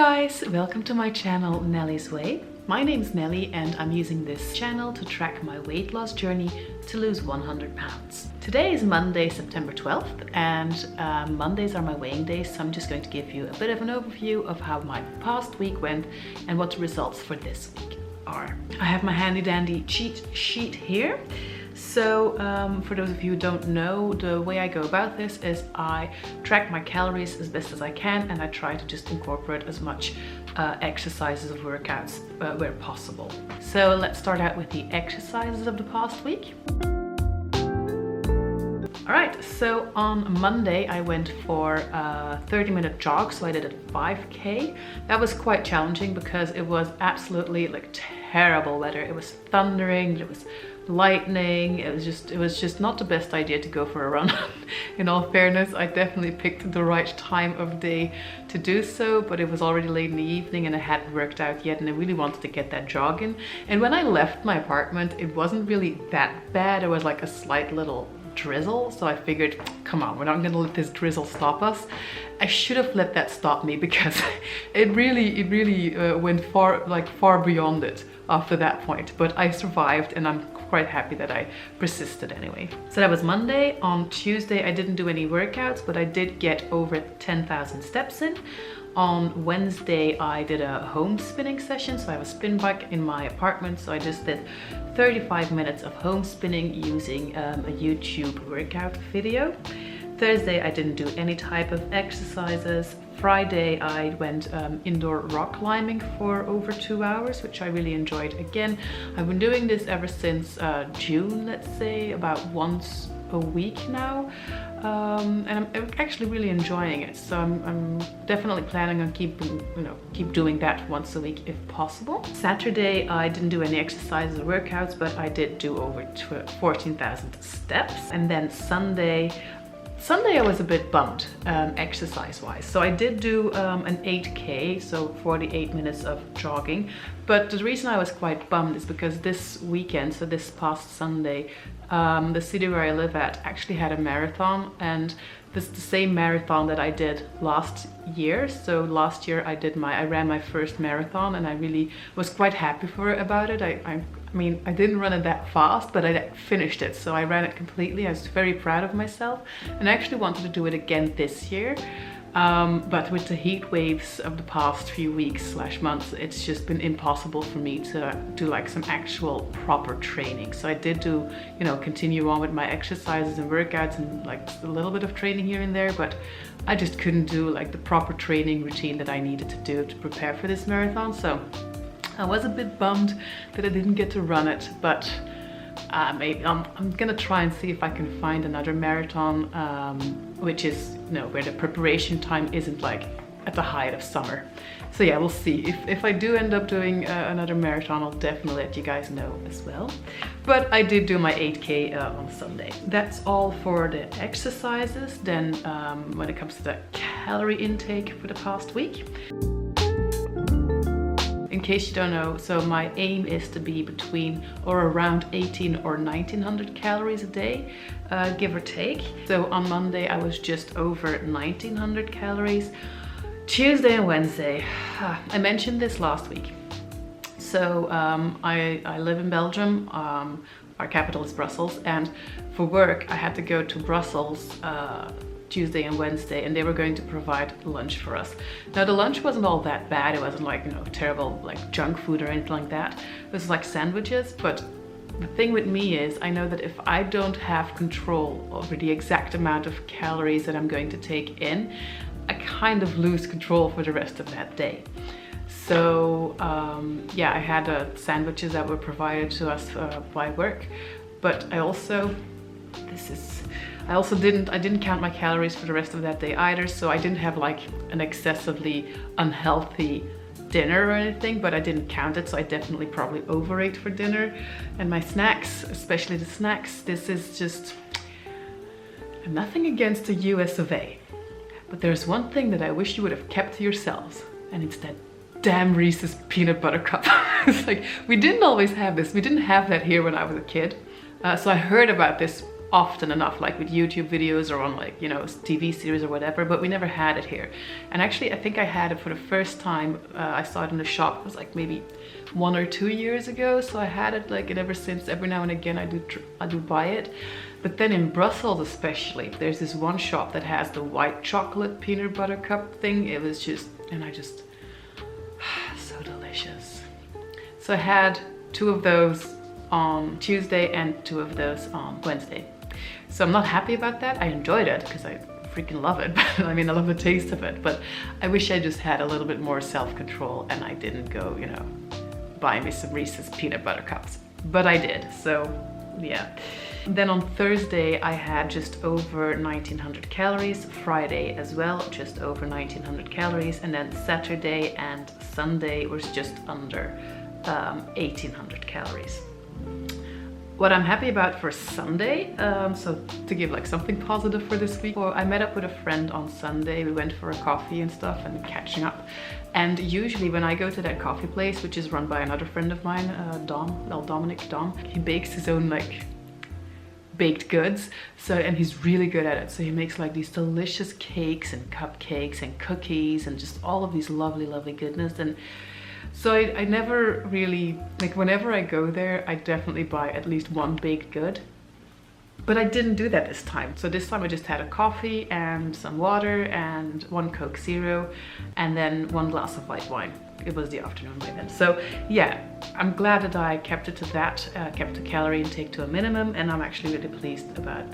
guys, welcome to my channel Nelly's Way. My name's Nelly and I'm using this channel to track my weight loss journey to lose 100 pounds. Today is Monday, September 12th, and Mondays are my weighing days, so I'm just going to give you a bit of an overview of how my past week went and what the results for this week are. I have my handy dandy cheat sheet here. So for those of you who don't know, the way I go about this is I track my calories as best as I can, and I try to just incorporate as much exercises or workouts where possible. So let's start out with the exercises of the past week. Alright, so on Monday I went for a 30-minute jog, so I did a 5K. That was quite challenging because it was absolutely like terrible weather. It was thundering, it was lightning, it was just not the best idea to go for a run. In all fairness, I definitely picked the right time of day to do so, but it was already late in the evening and I hadn't worked out yet, and I really wanted to get that jog in. And when I left my apartment, it wasn't really that bad. It was like a slight little drizzle, so I figured, come on, we're not gonna let this drizzle stop us. I should have let that stop me because it really went far beyond it after that point, but I survived and I'm quite happy that I persisted anyway. So that was Monday. On Tuesday I didn't do any workouts, but I did get over 10,000 steps in. On Wednesday I did a home spinning session, so I have a spin bike in my apartment, so I just did 35 minutes of home spinning using a YouTube workout video. Thursday I didn't do any type of exercises. Friday I went indoor rock climbing for over 2 hours, which I really enjoyed. Again, I've been doing this ever since June, let's say, about once a week now, and I'm actually really enjoying it, so I'm definitely planning on keep doing that once a week if possible. Saturday I didn't do any exercises or workouts, but I did do over 14,000 steps. And then Sunday I was a bit bummed exercise-wise. So I did do an 8K, so 48 minutes of jogging. But the reason I was quite bummed is because this weekend, so this past Sunday, the city where I live at actually had a marathon, and this is the same marathon that I did last year. So last year I ran my first marathon, and I really was quite happy about it. I mean, I didn't run it that fast, but I finished it, so I ran it completely. I was very proud of myself, and I actually wanted to do it again this year. But with the heat waves of the past few weeks / months, it's just been impossible for me to do like some actual proper training. So I did do, continue on with my exercises and workouts and like a little bit of training here and there, but I just couldn't do like the proper training routine that I needed to do to prepare for this marathon. So I was a bit bummed that I didn't get to run it, but maybe I'm gonna try and see if I can find another marathon, which is, where the preparation time isn't like at the height of summer. So yeah, we'll see. If I do end up doing another marathon, I'll definitely let you guys know as well. But I did do my 8K on Sunday. That's all for the exercises. Then when it comes to the calorie intake for the past week, in case you don't know, so my aim is to be between or around 18 or 1900 calories a day, give or take. So on Monday I was just over 1900 calories. Tuesday and Wednesday, I mentioned this last week. So I live in Belgium, our capital is Brussels, and for work I had to go to Brussels Tuesday and Wednesday, and they were going to provide lunch for us. Now the lunch wasn't all that bad. It wasn't like, terrible like junk food or anything like that. It was like sandwiches, but the thing with me is I know that if I don't have control over the exact amount of calories that I'm going to take in, I kind of lose control for the rest of that day. So yeah, I had sandwiches that were provided to us by work, but I didn't count my calories for the rest of that day either, so I didn't have like an excessively unhealthy dinner or anything, but I didn't count it, so I definitely probably overate for dinner. And my snacks, especially the snacks, this is just nothing against the US of A, but there's one thing that I wish you would have kept to yourselves, and it's that damn Reese's peanut butter cup. It's like, we didn't always have this. We didn't have that here when I was a kid. So I heard about this often enough, like with YouTube videos or on like, you know, TV series or whatever, but we never had it here. And actually I think I had it for the first time, I saw it in the shop, it was like maybe 1 or 2 years ago, so I had it like, and ever since, every now and again I do buy it. But then in Brussels especially, there's this one shop that has the white chocolate peanut butter cup thing. It was just, and I just, so delicious. So I had 2 of those on Tuesday and 2 of those on Wednesday. So I'm not happy about that. I enjoyed it because I freaking love it. I mean, I love the taste of it, but I wish I just had a little bit more self-control and I didn't go, you know, buy me some Reese's peanut butter cups. But I did, so yeah. Then on Thursday I had just over 1900 calories, Friday as well, just over 1900 calories, and then Saturday and Sunday was just under 1800 calories. What I'm happy about for Sunday, so to give like something positive for this week, well, I met up with a friend on Sunday. We went for a coffee and stuff and catching up. And usually when I go to that coffee place, which is run by another friend of mine, Dominic, he bakes his own like baked goods. So, and he's really good at it. So he makes like these delicious cakes and cupcakes and cookies and just all of these lovely, lovely goodness. And so I never really, like whenever I go there, I definitely buy at least one baked good. But I didn't do that this time. So this time I just had a coffee and some water and 1 Coke Zero and then 1 glass of white wine. It was the afternoon by then. So yeah, I'm glad that I kept it to that, kept the calorie intake to a minimum, and I'm actually really pleased about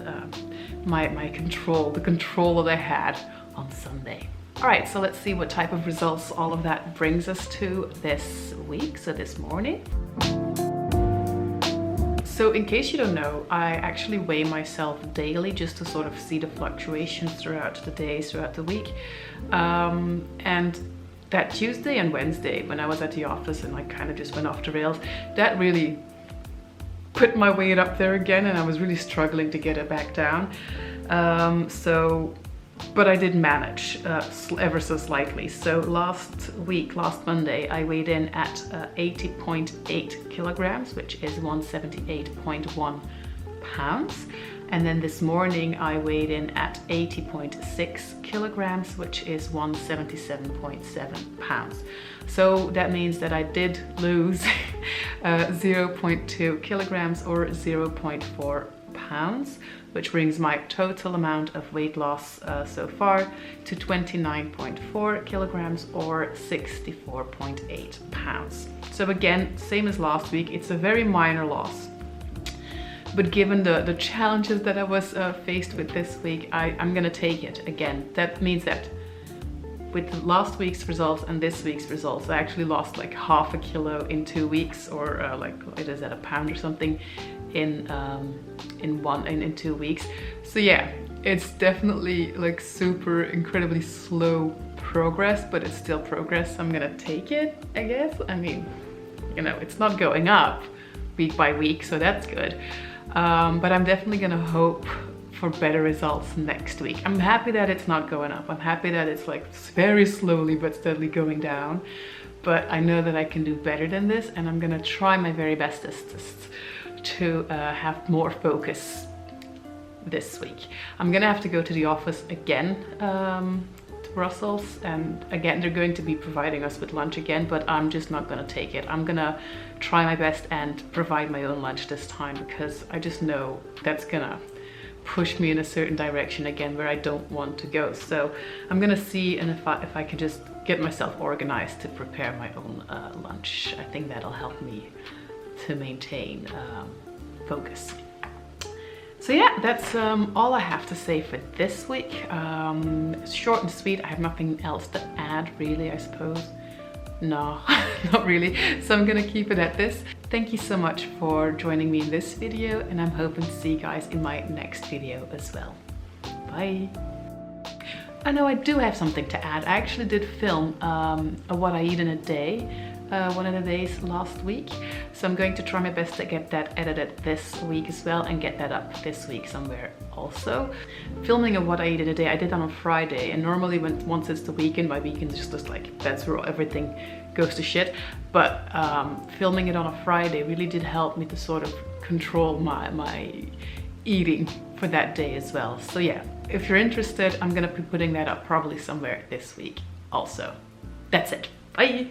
my control, the control that I had on Sunday. All right, so let's see what type of results all of that brings us to this week, so this morning. So in case you don't know, I actually weigh myself daily just to sort of see the fluctuations throughout the days, throughout the week. And that Tuesday and Wednesday, when I was at the office and I kind of just went off the rails, that really put my weight up there again, and I was really struggling to get it back down. But I did manage ever so slightly. So last Monday, I weighed in at 80.8 kilograms, which is 178.1 pounds. And then this morning I weighed in at 80.6 kilograms, which is 177.7 pounds. So that means that I did lose 0.2 kilograms or 0.4 pounds, which brings my total amount of weight loss so far to 29.4 kilograms or 64.8 pounds. So again, same as last week, it's a very minor loss. But given the challenges that I was faced with this week, I'm gonna take it again. That means that with last week's results and this week's results, I actually lost like half a kilo in 2 weeks, or like it is at a pound or something in 2 weeks. So yeah, it's definitely like super incredibly slow progress, but it's still progress. I'm gonna take it, I guess. I mean, you know, it's not going up week by week, so that's good. But I'm definitely gonna hope for better results next week. I'm happy that it's not going up. I'm happy that it's like very slowly but steadily going down. But I know that I can do better than this, and I'm gonna try my very bestest to have more focus this week. I'm gonna have to go to the office again to Brussels, and again they're going to be providing us with lunch again, but I'm just not gonna take it. I'm gonna try my best and provide my own lunch this time, because I just know that's gonna push me in a certain direction again where I don't want to go. So I'm gonna see, and if I can just get myself organized to prepare my own lunch. I think that'll help me to maintain focus. So yeah, that's all I have to say for this week. It's short and sweet. I have nothing else to add really, I suppose. No, not really. So I'm gonna keep it at this. Thank you so much for joining me in this video, and I'm hoping to see you guys in my next video as well. Bye. I know I do have something to add. I actually did film a what I eat in a day, one of the days last week. So I'm going to try my best to get that edited this week as well and get that up this week somewhere also. Filming a what I eat in a day, I did that on Friday, and normally once it's the weekend, my weekend is just like, that's where everything goes to shit. But filming it on a Friday really did help me to sort of control my eating for that day as well. So yeah, if you're interested, I'm gonna be putting that up probably somewhere this week also. That's it. Bye.